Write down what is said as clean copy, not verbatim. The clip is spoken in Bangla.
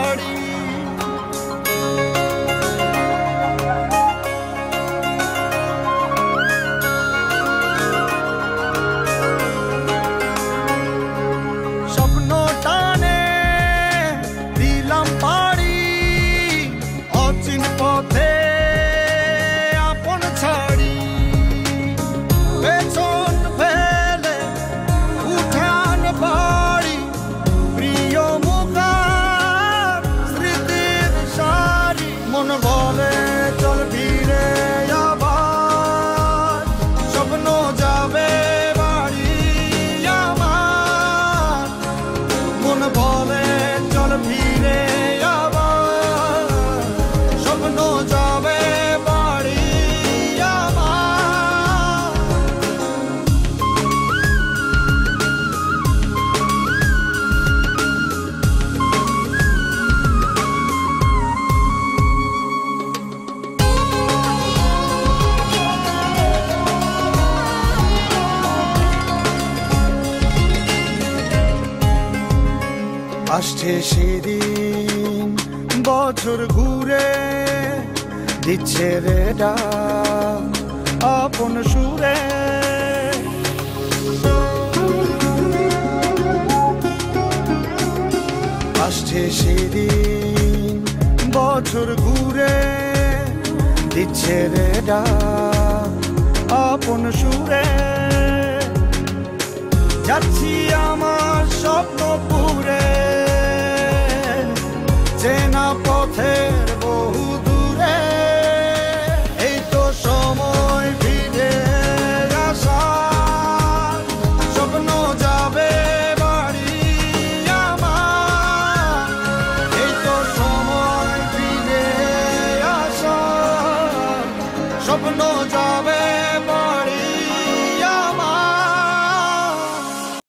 বাড়ি। স্বপ্ন টানে দিলাম পাড়ি, অচিন পথে আপন ছাড়ি। পেছন ফেলে উঠান বাড়ি, প্রিয় মুখার স্মৃতির সারি। মন বলে চল ফিরে আবার, স্বপ্ন যাবে বাড়ি আমার। মন বলে চল ফিরে আবার, স্বপ্ন যাবে বাড়ি আমার। আসছে সেদিন বছর ঘুরে, দিচ্ছে রে ডাক আপন সুরে। আসছে সেদিন বছর ঘুরে, দিচ্ছে রে ডাক আপন সুরে। যাচ্ছি আমার স্বপ্ন পুরে, চেনা পথের বহু দূরে। এই তো সময় ফিরে আসার, স্বপ্ন যাবে বাড়ি আমার। এই তো সময় ফিরে আসার, স্বপ্ন যাবে